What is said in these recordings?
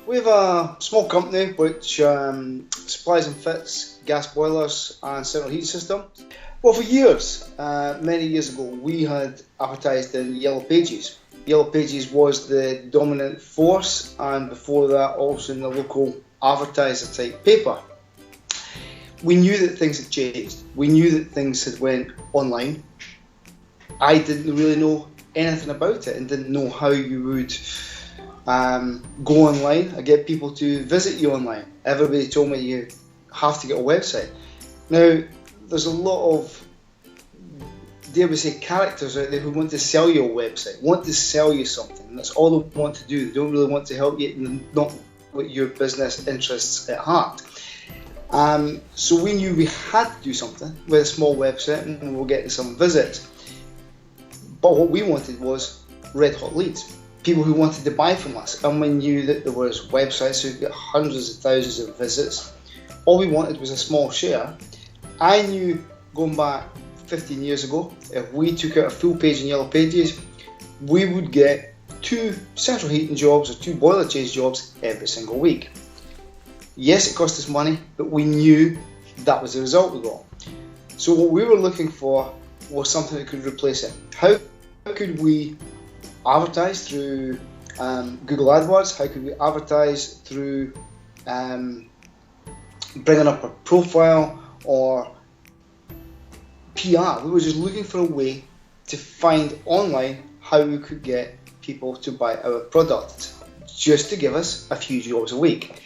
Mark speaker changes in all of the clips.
Speaker 1: We have a small company which supplies and fits gas boilers and central heating system. Well, for years, many years ago, we had advertised in Yellow Pages. Yellow Pages was the dominant force, and before that also in the local advertiser type paper. We knew that things had changed. We knew that things had went online. I didn't really know anything about it and didn't know how you would go online and get people to visit you online. Everybody told me you have to get a website. Now, there's a lot of, dare we say, characters out there who want to sell you a website, want to sell you something. That's all they want to do. They don't really want to help you, and not with your business interests at heart. So we knew we had to do something with a small website, and we were getting some visits. But what we wanted was red hot leads. People who wanted to buy from us, and we knew that there was websites who get hundreds of thousands of visits. All we wanted was a small share. I knew going back 15 years ago, if we took out a full page in Yellow Pages, we would get 2 central heating jobs or 2 boiler change jobs every single week. Yes, it cost us money, but we knew that was the result we got. So what we were looking for was something that could replace it. How could we advertise through Google AdWords? How could we advertise through bringing up a profile or PR? We were just looking for a way to find online how we could get people to buy our product, just to give us a few jobs a week.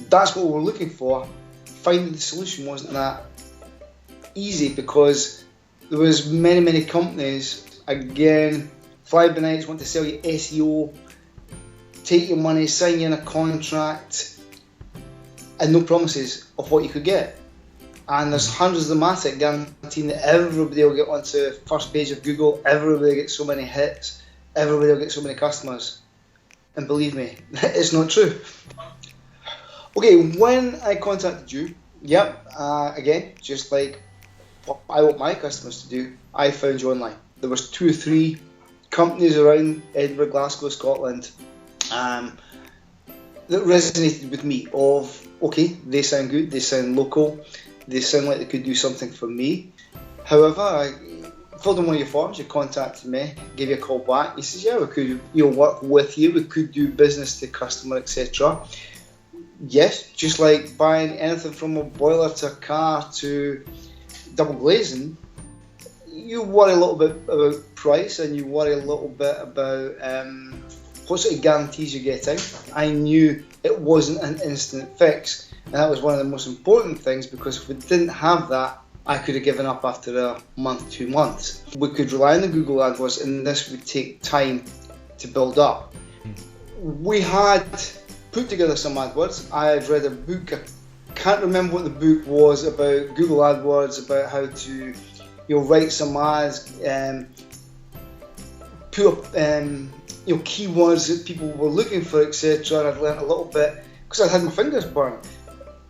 Speaker 1: That's what we were looking for. Finding the solution wasn't that easy because there was many companies, again, fly-by-nights, want to sell you SEO, take your money, sign you in a contract, and no promises of what you could get. And there's hundreds of them at it, guaranteeing that everybody will get onto the first page of Google, everybody will get so many hits, everybody will get so many customers. And believe me, it's not true. Okay, when I contacted you, again, just like what I want my customers to do, I found you online. There was 2 or 3 companies around Edinburgh, Glasgow, Scotland that resonated with me of, okay, they sound good, they sound local, they sound like they could do something for me. However, I filled in one of your forms, you contacted me, gave you a call back, he says, yeah, we could work with you, we could do business to customer, etc. Yes, just like buying anything from a boiler to a car to double glazing, you worry a little bit about price and you worry a little bit about what sort of guarantees you're getting. I knew it wasn't an instant fix, and that was one of the most important things, because if we didn't have that, I could have given up after a month, 2 months. We could rely on the Google AdWords, and this would take time to build up. We had put together some AdWords. I had read a book, I can't remember what the book was, about Google AdWords, about how to write some ads, put up keywords that people were looking for, etc. And I'd learned a little bit because I had my fingers burnt.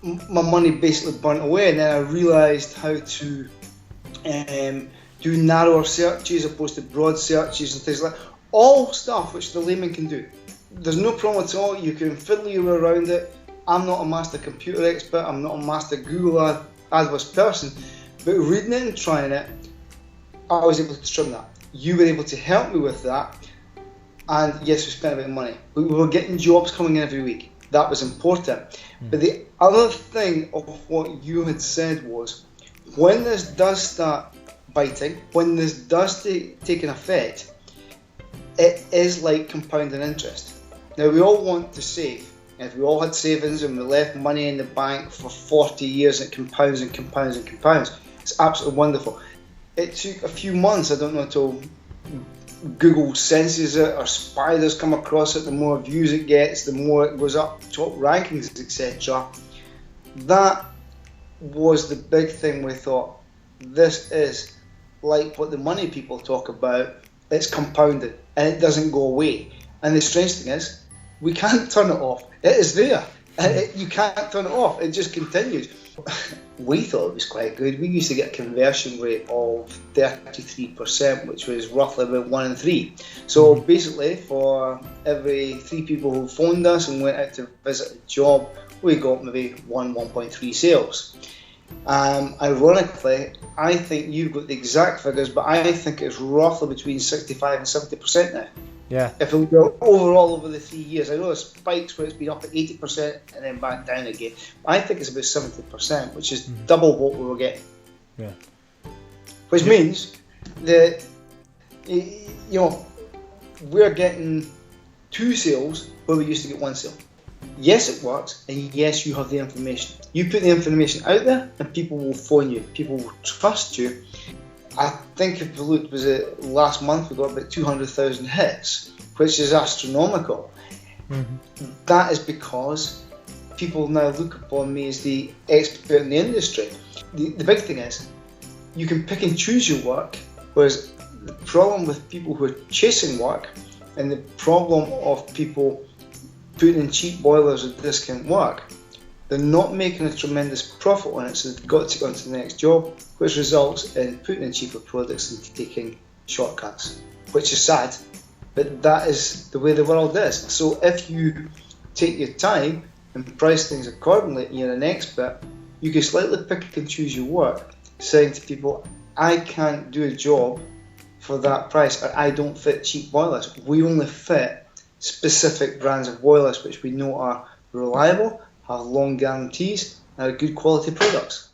Speaker 1: My money basically burnt away, and then I realised how to do narrower searches opposed to broad searches and things like that. All stuff which the layman can do. There's no problem at all. You can fiddle your way around it. I'm not a master computer expert. I'm not a master Google AdWords person. But reading it and trying it, I was able to trim that. You were able to help me with that. And yes, we spent a bit of money. We were getting jobs coming in every week. That was important. But the other thing of what you had said was, when this does start biting, when this does take an effect, it is like compounding interest. Now, we all want to save. If we all had savings and we left money in the bank for 40 years, it compounds and compounds and compounds. It's absolutely wonderful. It took a few months, I don't know, until Google senses it or spiders come across it. The more views it gets, the more it goes up top rankings, etc. That was the big thing. We thought, this is like what the money people talk about. It's compounded and it doesn't go away. And the strange thing is, we can't turn it off. It is there. You can't turn it off. It just continues. we thought it was quite good. We used to get a conversion rate of 33%, which was roughly about 1 in 3. So basically, for every 3 people who phoned us and went out to visit a job, we got maybe 1.3 sales. Ironically, I think you've got the exact figures, but I think it's roughly between 65 and 70% now.
Speaker 2: Yeah.
Speaker 1: If we go overall over the 3 years, I know there's spikes where it's been up at 80% and then back down again. I think it's about 70%, which is double what we were getting.
Speaker 2: Yeah.
Speaker 1: Which means that, we're getting 2 sales where we used to get 1 sale. Yes, it works, and yes, you have the information. You put the information out there, and people will phone you. People will trust you. I think if you looked, was it last month, we got about 200,000 hits, which is astronomical. That is because people now look upon me as the expert in the industry. The big thing is, you can pick and choose your work, whereas the problem with people who are chasing work, and the problem of people putting in cheap boilers with discount work, they're not making a tremendous profit on it, so they've got to go on to the next job, which results in putting in cheaper products and taking shortcuts, which is sad, but that is the way the world is. So if you take your time and price things accordingly, and you're an expert, you can slightly pick and choose your work, saying to people, I can't do a job for that price, or I don't fit cheap boilers. We only fit specific brands of boilers which we know are reliable, have long guarantees, and are good quality products.